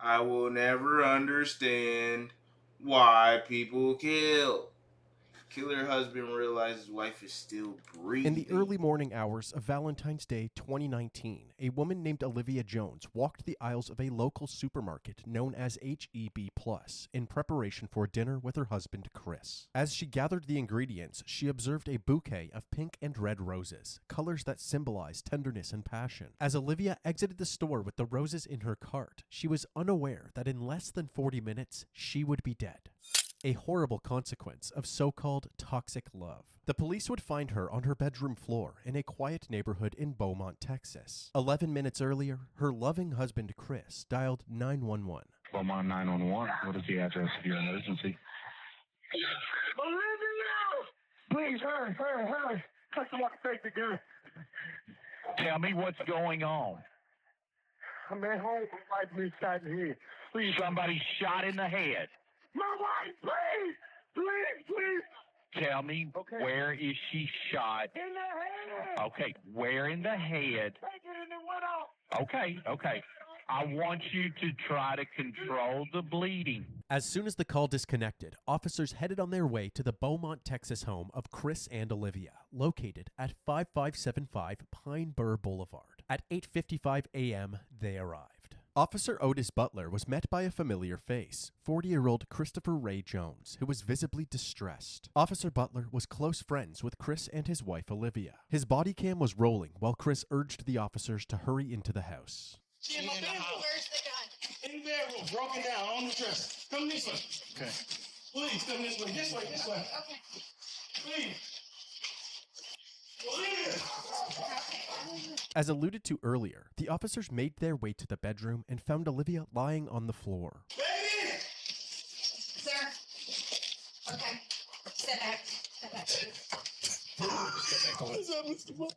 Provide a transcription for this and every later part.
I will never understand why people kill. Killer husband realizes wife is still In the breathing. early morning hours of Valentine's Day 2019, a woman named Olivia Jones walked the aisles of a local supermarket known as HEB Plus in preparation for dinner with her husband Chris. As she gathered the ingredients, she observed a bouquet of pink and red roses, colors that symbolize tenderness and passion. As Olivia exited the store with the roses in her cart, she was unaware that in less than 40 minutes, she would be dead. A horrible consequence of so-called toxic love. The police would find her on her bedroom floor in a quiet neighborhood in Beaumont, Texas. 11 minutes earlier, her loving husband Chris dialed 911. Beaumont 911, what is the address of your emergency? Olivia! Please, hurry, hurry, hurry. Someone take the gun. Tell me what's going on. I'm at home. My wife been shot in the head. Please. Somebody shot in the head. My wife, please! Please, please! Tell me, where is she shot? In the head! Okay, where in the head? Take it and it went off. Okay. I want you to try to control the bleeding. As soon as the call disconnected, officers headed on their way to the Beaumont, Texas home of Chris and Olivia, located at 5575 Pine Bur Boulevard. At 8:55 a.m., they arrived. Officer Otis Butler was met by a familiar face, 40-year-old Christopher Ray Jones, who was visibly distressed. Officer Butler was close friends with Chris and his wife Olivia. His body cam was rolling while Chris urged the officers to hurry into the house. She in my bedroom. Where's the gun? In the bedroom, broken down on the dresser. Come this way. Okay. Please, come this way. This way. Okay. Please. Olivia! As alluded to earlier, the officers made their way to the bedroom and found Olivia lying on the floor. Baby! Sir. Okay. Step back. Step back. What's up, Mr. Butler?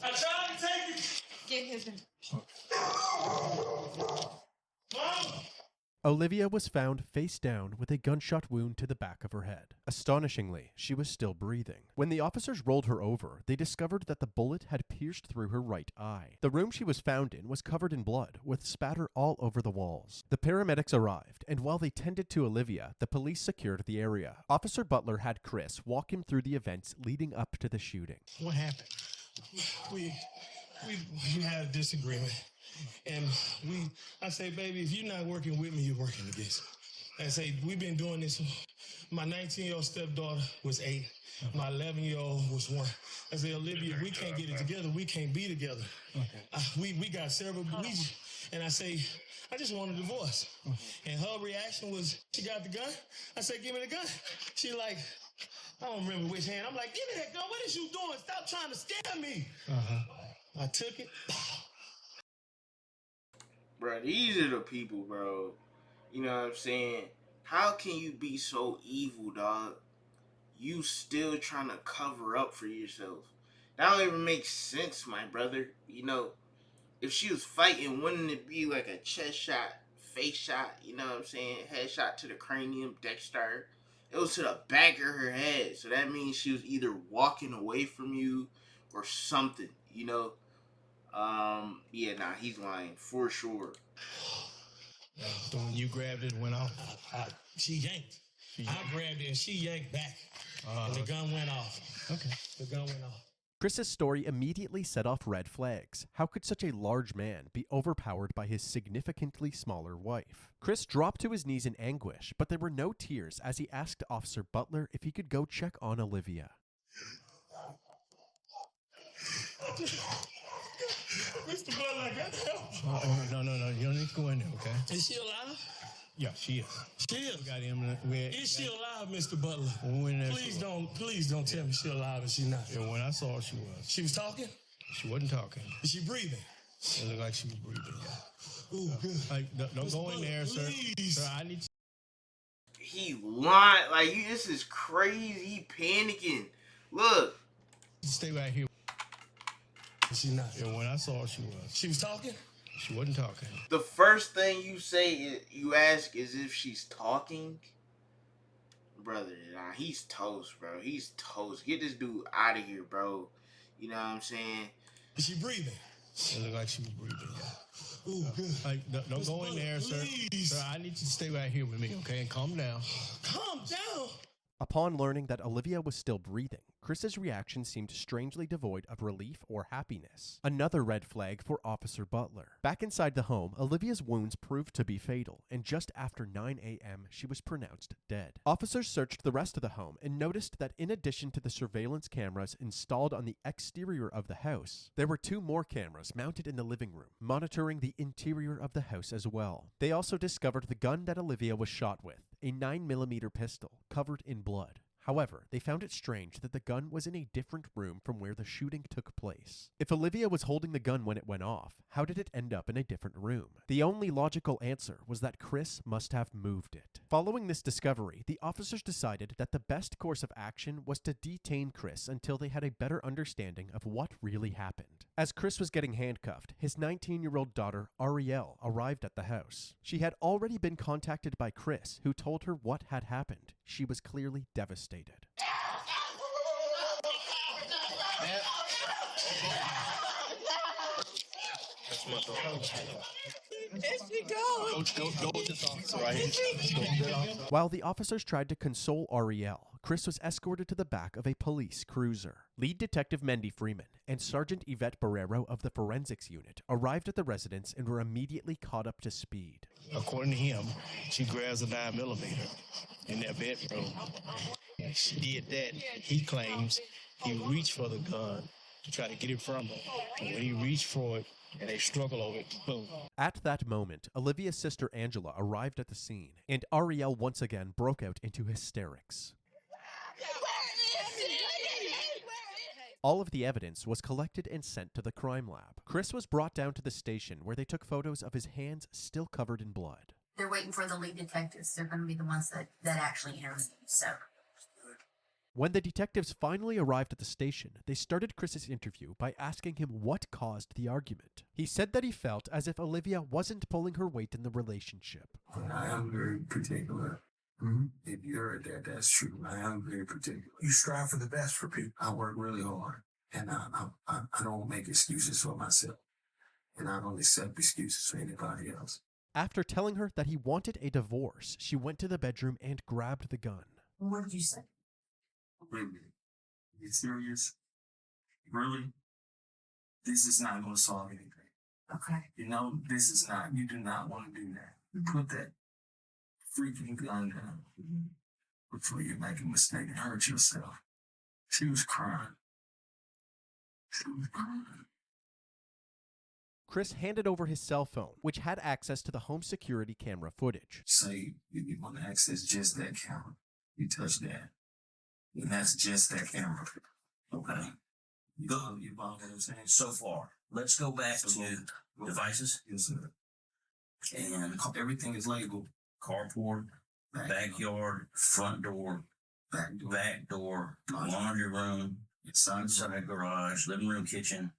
I tried to take it. Get his. Mom! Olivia was found face down with a gunshot wound to the back of her head. Astonishingly, she was still breathing. When the officers rolled her over, they discovered that the bullet had pierced through her right eye. The room she was found in was covered in blood, with spatter all over the walls. The paramedics arrived, and while they tended to Olivia, the police secured the area. Officer Butler had Chris walk him through the events leading up to the shooting. What happened? We had a disagreement. And I say, baby, if you're not working with me, you're working against me. I say, we've been doing this. My 19-year-old stepdaughter was 8. My 11-year-old was 1. I say, Olivia, we can't get it together. We can't be together. We got several bleeds. And I say, I just want a divorce. And her reaction was, she got the gun? I said, give me the gun. She like, I don't remember which hand. I'm like, give me that gun. What is you doing? Stop trying to scare me. I took it. Bro, these are the people, bro. You know what I'm saying? How can you be so evil, dog? You still trying to cover up for yourself. That don't even make sense, my brother. You know, if she was fighting, wouldn't it be like a chest shot, face shot, you know what I'm saying? Headshot to the cranium, dexter. It was to the back of her head. So that means she was either walking away from you or something, you know? He's lying for sure. So when you grabbed it, went off. She yanked. I grabbed it and she yanked back, and the gun went off. Okay. The gun went off. Chris's story immediately set off red flags. How could such a large man be overpowered by his significantly smaller wife? Chris dropped to his knees in anguish, but there were no tears as he asked Officer Butler if he could go check on Olivia. Mr. Butler, I got help. No. You don't need to go in there, okay? Is she alive? Yeah, she is. She is. We got him. Is she alive, Mr. Butler? When we went in there, Please don't tell me she's alive if she's not. Yeah, when I saw her, she was. She was talking? She wasn't talking. Is she breathing? It looked like she was breathing, yeah. Ooh, good. Like, don't go in there, sir. Please. Sir, I need to... He lying. Like, this is crazy. He panicking. Look. Stay right here. She's not. Yeah, when I saw her, she was. She was talking? She wasn't talking. The first thing you ask is if she's talking. Brother, nah, he's toast, bro. He's toast. Get this dude out of here, bro. You know what I'm saying? Is she breathing? It looked like she was breathing, yeah. Ooh, good. Like, don't go in there, sir. Sir, I need you to stay right here with me, okay? And calm down. Calm down. Upon learning that Olivia was still breathing, Chris's reaction seemed strangely devoid of relief or happiness. Another red flag for Officer Butler. Back inside the home, Olivia's wounds proved to be fatal, and just after 9 a.m., she was pronounced dead. Officers searched the rest of the home and noticed that in addition to the surveillance cameras installed on the exterior of the house, there were 2 more cameras mounted in the living room, monitoring the interior of the house as well. They also discovered the gun that Olivia was shot with, a 9mm pistol covered in blood. However, they found it strange that the gun was in a different room from where the shooting took place. If Olivia was holding the gun when it went off, how did it end up in a different room? The only logical answer was that Chris must have moved it. Following this discovery, the officers decided that the best course of action was to detain Chris until they had a better understanding of what really happened. As Chris was getting handcuffed, his 19-year-old daughter, Ariel, arrived at the house. She had already been contacted by Chris, who told her what had happened. She was clearly devastated. While the officers tried to console Ariel, Chris was escorted to the back of a police cruiser. Lead Detective Mendy Freeman and Sergeant Yvette Barrero of the Forensics Unit arrived at the residence and were immediately caught up to speed. According to him, she grabs a 9mm in their bedroom. She did that. He claims he reached for the gun to try to get it from her. And when he reached for it, and they struggle over it, boom. At that moment, Olivia's sister Angela arrived at the scene, and Ariel once again broke out into hysterics. All of the evidence was collected and sent to the crime lab. Chris was brought down to the station where they took photos of his hands still covered in blood. They're waiting for the lead detectives. They're going to be the ones that actually interview. So when the detectives finally arrived at the station, they started Chris's interview by asking him what caused the argument. He said that he felt as if Olivia wasn't pulling her weight in the relationship. I am very particular. If you heard that, that's true. I am very particular. You strive for the best for people. I work really hard, and I don't make excuses for myself, and I don't accept excuses for anybody else. After telling her that he wanted a divorce, she went to the bedroom and grabbed the gun. what did you say? Really? You serious? Really? This is not going to solve anything. Okay. You know, this is not, you do not want to do that. Put that freaking gun down before you make a mistake and hurt yourself. She was crying. She was crying. Chris handed over his cell phone, which had access to the home security camera footage. Say, if you want to access just that camera, you touch that. And that's just that camera. Okay. You know what I'm saying? So far, let's go back to devices. Yes, sir. And Everything is labeled. carport, backyard, front door, back door, laundry room, inside garage, living room, kitchen.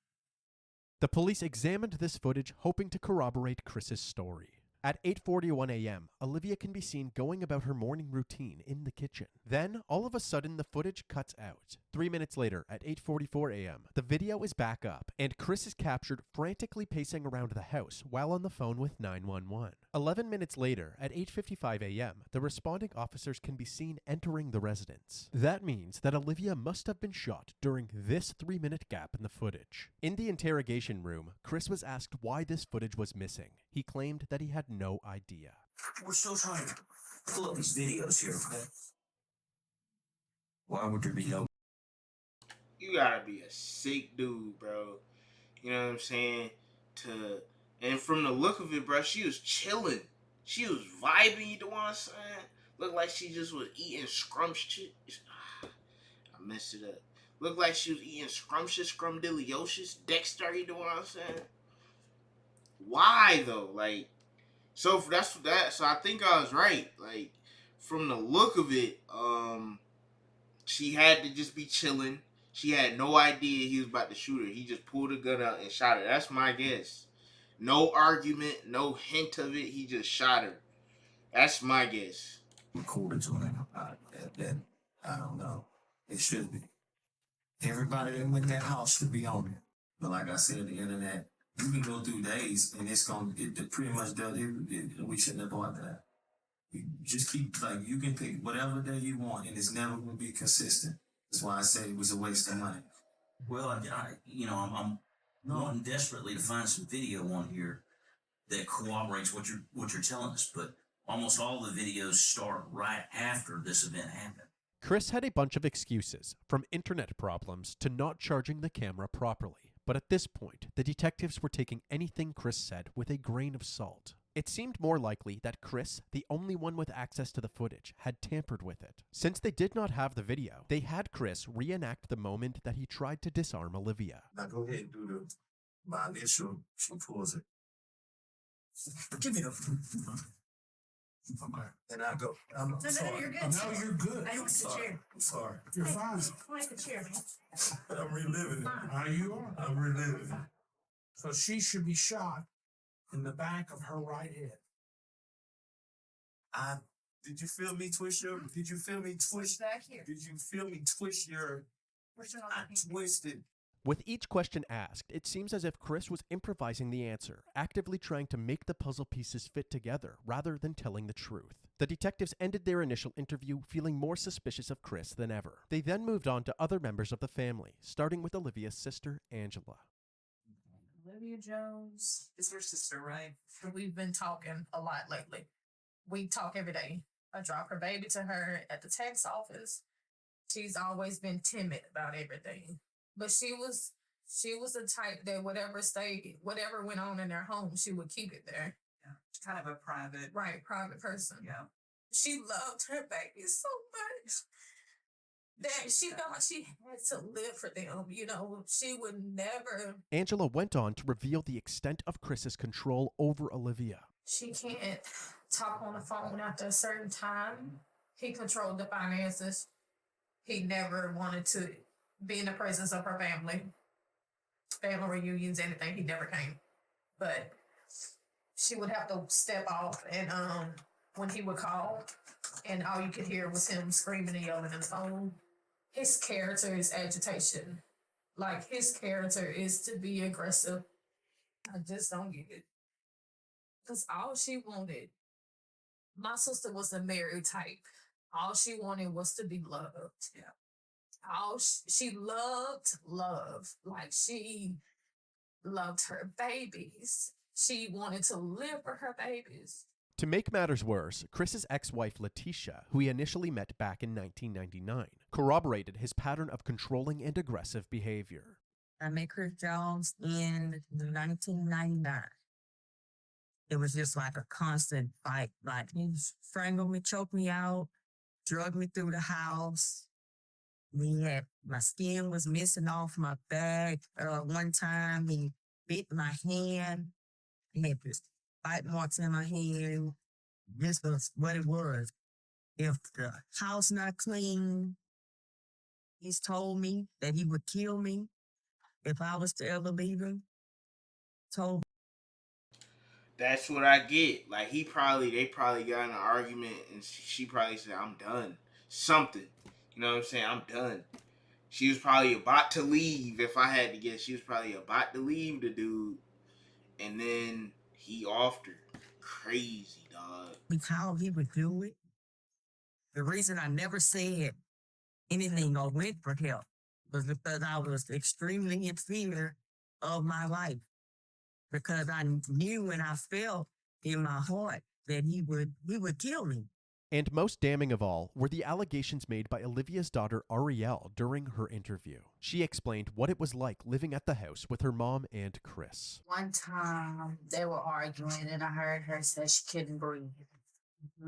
The police examined this footage, hoping to corroborate Chris's story. At 8:41 a.m., Olivia can be seen going about her morning routine in the kitchen. Then, all of a sudden, the footage cuts out. 3 minutes later, at 8:44 a.m., the video is back up, and Chris is captured frantically pacing around the house while on the phone with 911. 11 minutes later, at 8:55 a.m., the responding officers can be seen entering the residence. That means that Olivia must have been shot during this 3-minute gap in the footage. In the interrogation room, Chris was asked why this footage was missing. He claimed that he had no idea. We're still trying to pull up these videos here, okay? Why would there be no? You gotta be a sick dude, bro. You know what I'm saying? And from the look of it, bro, she was chilling. She was vibing, you know what I'm saying? Looked like she just was eating scrumptious. I messed it up. Looked like she was eating scrumptious, scrumdiddlyocious, Dexter, you know what I'm saying? Why though? Like, so that's that. So I think I was right. Like, from the look of it, she had to just be chilling. She had no idea he was about to shoot her. He just pulled a gun out and shot her. That's my guess. No argument, no hint of it. He just shot her. That's my guess. Recorded to him. I don't know. It should be. Everybody that went in that house should be on it. But like I said, the internet You can go through days and it pretty much does we shouldn't have bought that. You just keep, like, you can pick whatever day you want and it's never gonna be consistent. That's why I said it was a waste of money. Well, I'm wanting desperately to find some video on here that corroborates what you're telling us, but almost all the videos start right after this event happened. Chris had a bunch of excuses, from internet problems to not charging the camera properly. But at this point, the detectives were taking anything Chris said with a grain of salt. It seemed more likely that Chris, the only one with access to the footage, had tampered with it. Since they did not have the video, they had Chris reenact the moment that he tried to disarm Olivia. Now go ahead and do my initial. She pulls it. Give me the. Okay. And I go. I'm sorry. You're good. No, you're good. I like the chair. I'm sorry. You're fine. I like the chair, man. I'm reliving it. You are? I'm reliving it. So she should be shot in the back of her right head. Did you feel me twist your? Did you feel me twist? Back here. Did you feel me twist your? I twisted. With each question asked, it seems as if Chris was improvising the answer, actively trying to make the puzzle pieces fit together rather than telling the truth. The detectives ended their initial interview feeling more suspicious of Chris than ever. They then moved on to other members of the family, starting with Olivia's sister, Angela. Olivia Jones is your sister, right? We've been talking a lot lately. We talk every day. I drop her baby to her at the tax office. She's always been timid about everything. But she was the type that whatever went on in their home, she would keep it there. Yeah. Kind of a private person. Yeah. She loved her baby so much that she thought she had to live for them. She would never. Angela went on to reveal the extent of Chris's control over Olivia. She can't talk on the phone after a certain time. He controlled the finances. He never wanted to be in the presence of her family reunions, anything. He never came. But she would have to step off, and when he would call, and all you could hear was him screaming and yelling on the phone. His character is agitation. Like, his character is to be aggressive. I just don't get it. Because all she wanted, my sister was a married type. All she wanted was to be loved. Yeah. She loved love. Like, she loved her babies. She wanted to live for her babies. To make matters worse, Chris's ex-wife Letitia, who he initially met back in 1999, corroborated his pattern of controlling and aggressive behavior. I met Chris Jones in 1999. It was just like a constant fight. Like, he strangled me, choked me out, drugged me through the house. My skin was missing off my back. One time he bit my hand. He had this bite marks in my hand. This was what it was. If the house not clean, he's told me that he would kill me if I was to ever leave him. Told. That's what I get. Like, they probably got in an argument and she probably said, I'm done. Something. You know what I'm saying? I'm done. She was probably about to leave, if I had to guess. She was probably about to leave the dude. And then he offed her. Crazy, dog. How he would do it. The reason I never said anything or went for help was because I was extremely in fear of my life. Because I knew and I felt in my heart that he would kill me. And most damning of all were the allegations made by Olivia's daughter Arielle during her interview. She explained what it was like living at the house with her mom and Chris. One time they were arguing and I heard her say she couldn't breathe.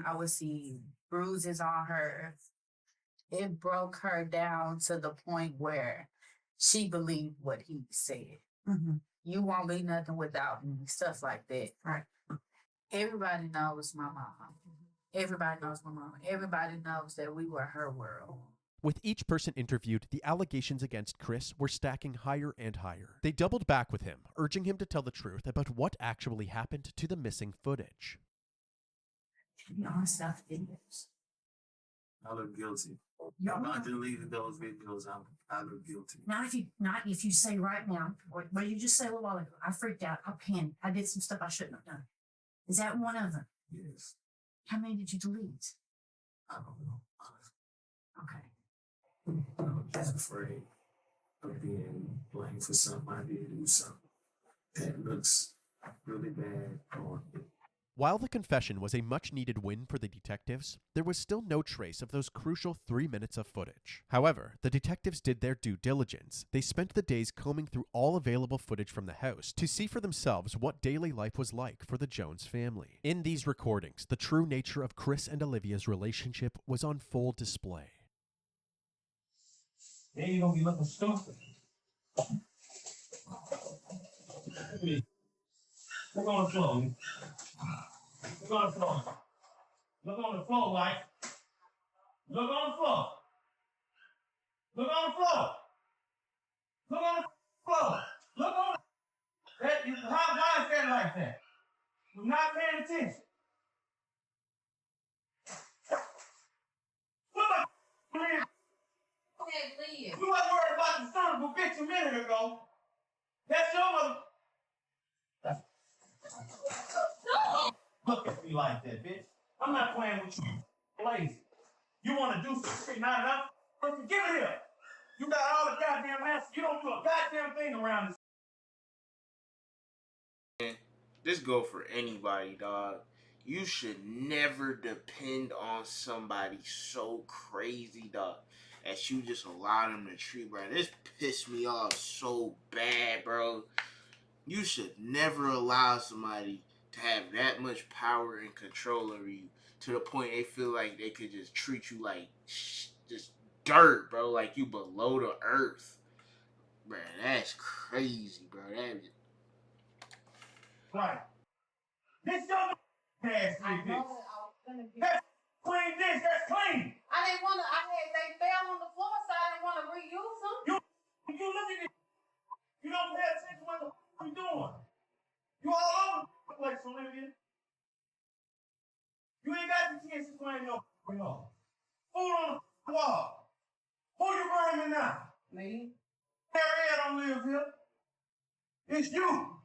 I would see bruises on her. It broke her down to the point where she believed what he said. Mm-hmm. You won't be nothing without me, stuff like that. Right. Everybody knows my mom. Everybody knows my mom. Everybody knows that we were her world. With each person interviewed, the allegations against Chris were stacking higher and higher. They doubled back with him, urging him to tell the truth about what actually happened to the missing footage. To be honest, I think I look guilty. No, If I deleted those videos, I look guilty. not if you say right now, what you just said a little while ago, I freaked out, I panicked, I did some stuff I shouldn't have done. Is that one of them? Yes. How many did you delete? I don't know. Okay. I'm just afraid of being blamed for something I did do something that looks really bad on me. While the confession was a much-needed win for the detectives, there was still no trace of those crucial 3 minutes of footage. However, the detectives did their due diligence. They spent the days combing through all available footage from the house to see for themselves what daily life was like for the Jones family. In these recordings, the true nature of Chris and Olivia's relationship was on full display. Then you're gonna be looking stupid. Look on the floor. Look on the floor. Look on the floor, White. Look on the floor. Look on the floor. Look on the floor. Look on that. Why is that like that? You're not paying attention. What the man? You wasn't worried about the son of a bitch a minute ago. That's your mother. Don't look at me like that, bitch. I'm not playing with you. Lazy. You want to do something, not enough? Give it here. You got all the goddamn answers. You don't do a goddamn thing around this. This go for anybody, dog. You should never depend on somebody so crazy, dog, that you just allow them to treat, bro. This pissed me off so bad, bro. You should never allow somebody to have that much power and control over you to the point they feel like they could just treat you like just dirt, bro, like you below the earth. Bro, that's crazy, bro. Right. This your ass, I bitch. know I was gonna be. That's clean this. That's clean. I didn't want to. They fell on the floor, so I didn't want to reuse them. You look at it. You don't pay attention to what the f*** you doing. You all over the place, Olivia. You ain't got the chance to claim your f***ing off. Food on the wall. Who you burning now? Me? Harriet don't live here. It's you.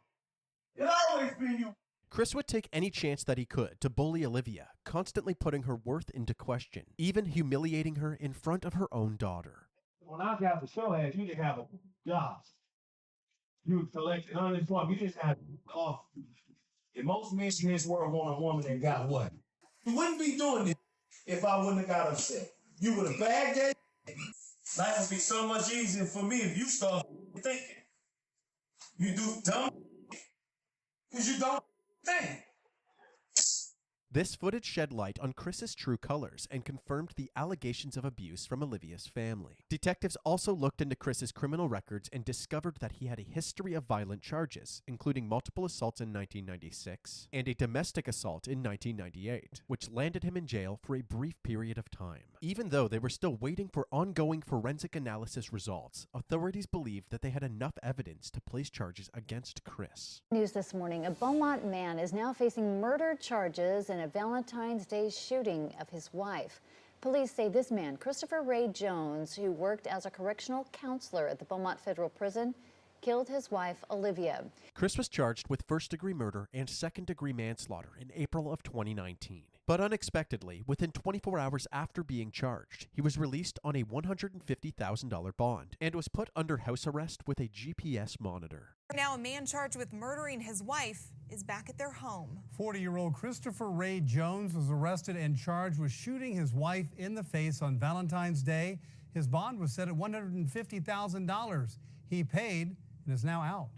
It's always been you. Chris would take any chance that he could to bully Olivia, constantly putting her worth into question, even humiliating her in front of her own daughter. When I got the show ass, you didn't have a job. You collected unemployment. You just had off. And most men in this world want a woman that got what? You wouldn't be doing this if I wouldn't have got upset. You would have bagged that. Life would be so much easier for me if you start thinking. You do dumb because you don't think. This footage shed light on Chris's true colors and confirmed the allegations of abuse from Olivia's family. Detectives also looked into Chris's criminal records and discovered that he had a history of violent charges, including multiple assaults in 1996 and a domestic assault in 1998, which landed him in jail for a brief period of time. Even though they were still waiting for ongoing forensic analysis results, authorities believed that they had enough evidence to place charges against Chris. News this morning, a Beaumont man is now facing murder charges in a Valentine's Day shooting of his wife. Police say this man, Christopher Ray Jones, who worked as a correctional counselor at the Beaumont Federal Prison, killed his wife, Olivia. Chris was charged with first-degree murder and second-degree manslaughter in April of 2019. But unexpectedly, within 24 hours after being charged, he was released on a $150,000 bond and was put under house arrest with a GPS monitor. Now a man charged with murdering his wife is back at their home. 40-year-old Christopher Ray Jones was arrested and charged with shooting his wife in the face on Valentine's Day. His bond was set at $150,000. He paid and is now out.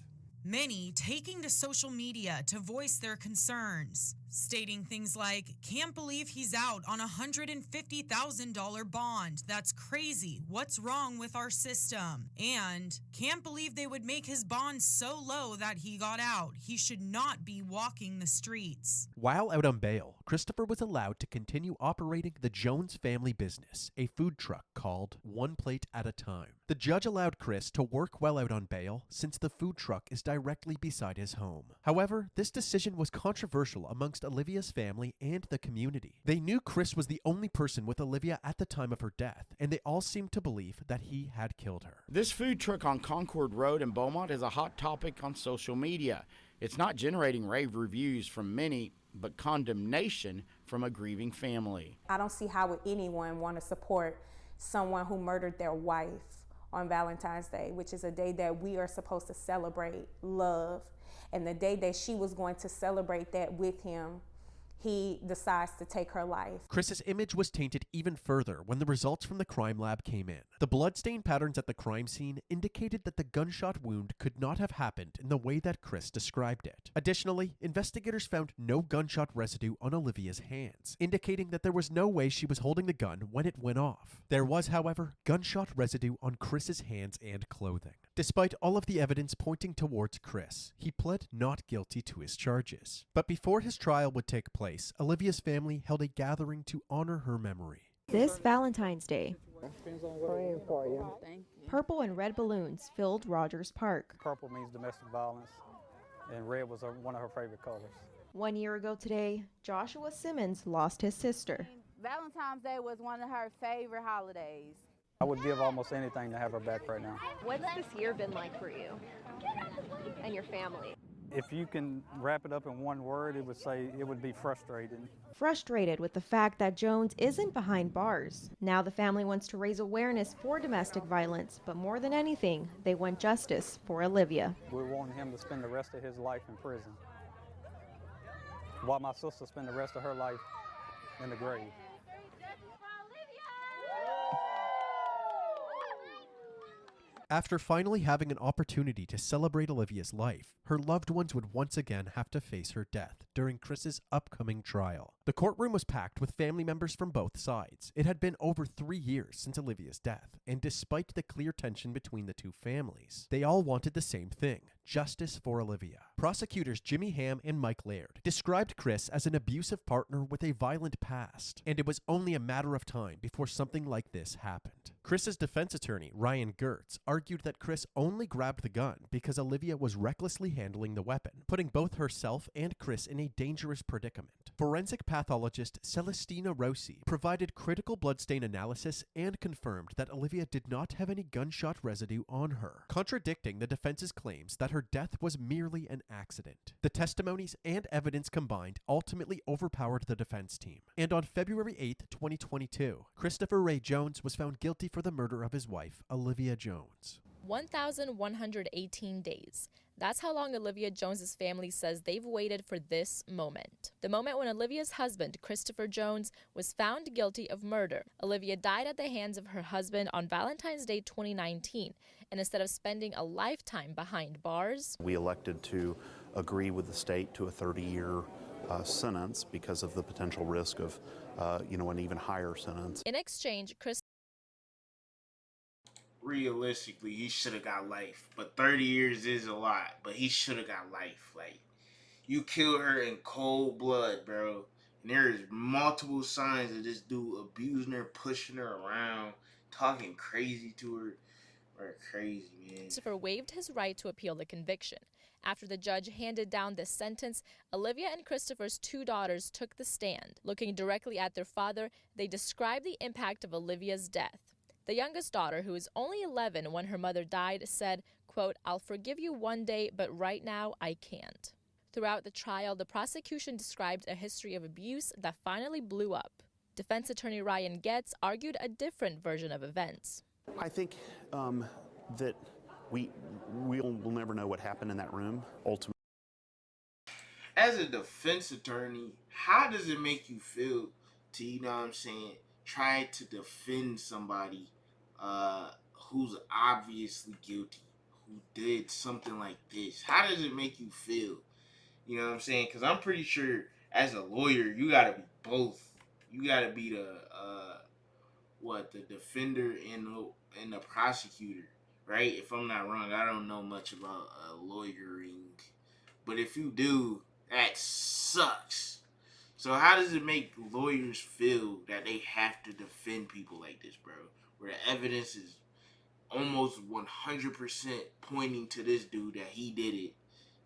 Many taking to social media to voice their concerns, stating things like, "Can't believe he's out on a $150,000 bond. That's crazy. What's wrong with our system?" And, "Can't believe they would make his bond so low that he got out. He should not be walking the streets." While out on bail, Christopher was allowed to continue operating the Jones family business, a food truck called One Plate at a Time. The judge allowed Chris to work well out on bail since the food truck is directly beside his home. However, this decision was controversial amongst Olivia's family and the community. They knew Chris was the only person with Olivia at the time of her death, and they all seemed to believe that he had killed her. This food truck on Concord Road in Beaumont is a hot topic on social media. It's not generating rave reviews from many, but condemnation from a grieving family. I don't see how would anyone want to support someone who murdered their wife on Valentine's Day, which is a day that we are supposed to celebrate love. And the day that she was going to celebrate that with him, he decides to take her life. Chris's image was tainted even further when the results from the crime lab came in. The bloodstain patterns at the crime scene indicated that the gunshot wound could not have happened in the way that Chris described it. Additionally, investigators found no gunshot residue on Olivia's hands, indicating that there was no way she was holding the gun when it went off. There was, however, gunshot residue on Chris's hands and clothing. Despite all of the evidence pointing towards Chris, he pled not guilty to his charges. But before his trial would take place, Olivia's family held a gathering to honor her memory. This Valentine's Day, purple and red balloons filled Rogers Park. Purple means domestic violence, and red was one of her favorite colors. 1 year ago today, Joshua Simmons lost his sister. Valentine's Day was one of her favorite holidays. I would give almost anything to have her back right now. What's this year been like for you and your family? If you can wrap it up in one word, it would be frustrating. Frustrated with the fact that Jones isn't behind bars. Now the family wants to raise awareness for domestic violence, but more than anything, they want justice for Olivia. We want him to spend the rest of his life in prison, while my sister spend the rest of her life in the grave. After finally having an opportunity to celebrate Olivia's life, her loved ones would once again have to face her death during Chris's upcoming trial. The courtroom was packed with family members from both sides. It had been over 3 years since Olivia's death, and despite the clear tension between the two families, they all wanted the same thing: justice for Olivia. Prosecutors Jimmy Ham and Mike Laird described Chris as an abusive partner with a violent past, and it was only a matter of time before something like this happened. Chris's defense attorney, Ryan Gertz, argued that Chris only grabbed the gun because Olivia was recklessly handling the weapon, putting both herself and Chris in a dangerous predicament. Forensic pathologist Celestina Rossi provided critical bloodstain analysis and confirmed that Olivia did not have any gunshot residue on her, contradicting the defense's claims that her death was merely an accident. The testimonies and evidence combined ultimately overpowered the defense team, and on February 8, 2022, Christopher Ray Jones was found guilty for the murder of his wife, Olivia Jones. 1,118 days. That's how long Olivia Jones's family says they've waited for this moment. The moment when Olivia's husband, Christopher Jones, was found guilty of murder. Olivia died at the hands of her husband on Valentine's Day 2019, and instead of spending a lifetime behind bars, we elected to agree with the state to a 30-year sentence because of the potential risk of, an even higher sentence. In exchange, Chris realistically, he should have got life. But 30 years is a lot. But he should have got life. Like, you killed her in cold blood, bro. And there is multiple signs of this dude abusing her, pushing her around, talking crazy to her. Or crazy, man. Christopher waived his right to appeal the conviction. After the judge handed down this sentence, Olivia and Christopher's 2 daughters took the stand. Looking directly at their father, they described the impact of Olivia's death. The youngest daughter, who was only 11 when her mother died, said, quote, "I'll forgive you one day, but right now I can't." Throughout the trial, the prosecution described a history of abuse that finally blew up. Defense attorney Ryan Getz argued a different version of events. I think that we'll never know what happened in that room, ultimately. As a defense attorney, how does it make you feel to, try to defend somebody who's obviously guilty, who did something like this? How does it make you feel? You know what I'm saying? Because I'm pretty sure as a lawyer, you got to be both. You got to be the defender and the prosecutor, right? If I'm not wrong, I don't know much about lawyering. But if you do, that sucks. So how does it make lawyers feel that they have to defend people like this, bro? Where the evidence is almost 100% pointing to this dude that he did it.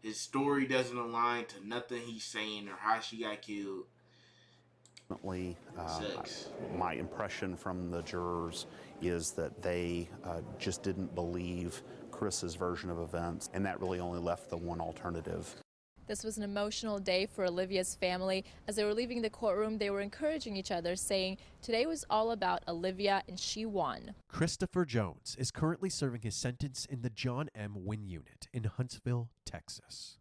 His story doesn't align to nothing he's saying or how she got killed. My impression from the jurors is that they just didn't believe Chris's version of events, and that really only left the one alternative. This was an emotional day for Olivia's family. As they were leaving the courtroom, they were encouraging each other, saying today was all about Olivia and she won. Christopher Jones is currently serving his sentence in the John M. Wynn Unit in Huntsville, Texas.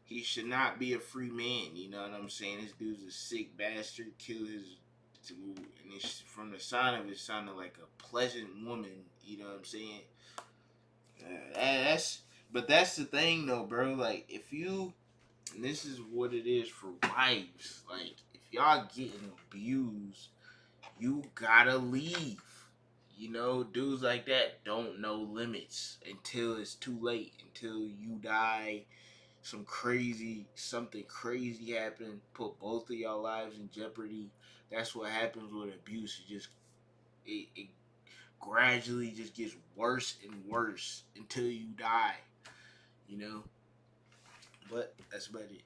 He should not be a free man. You know what I'm saying? This dude's a sick bastard. Killed his, and it's, from the sound of it, sounded like a pleasant woman. You know what I'm saying? That's the thing though, bro. Like if you, and this is what it is for wives. Like if y'all getting abused, you gotta leave. You know, dudes like that don't know limits until it's too late. Until you die, something crazy happen, put both of y'all lives in jeopardy. That's what happens with abuse. It gradually just gets worse and worse until you die. You know, but that's about it.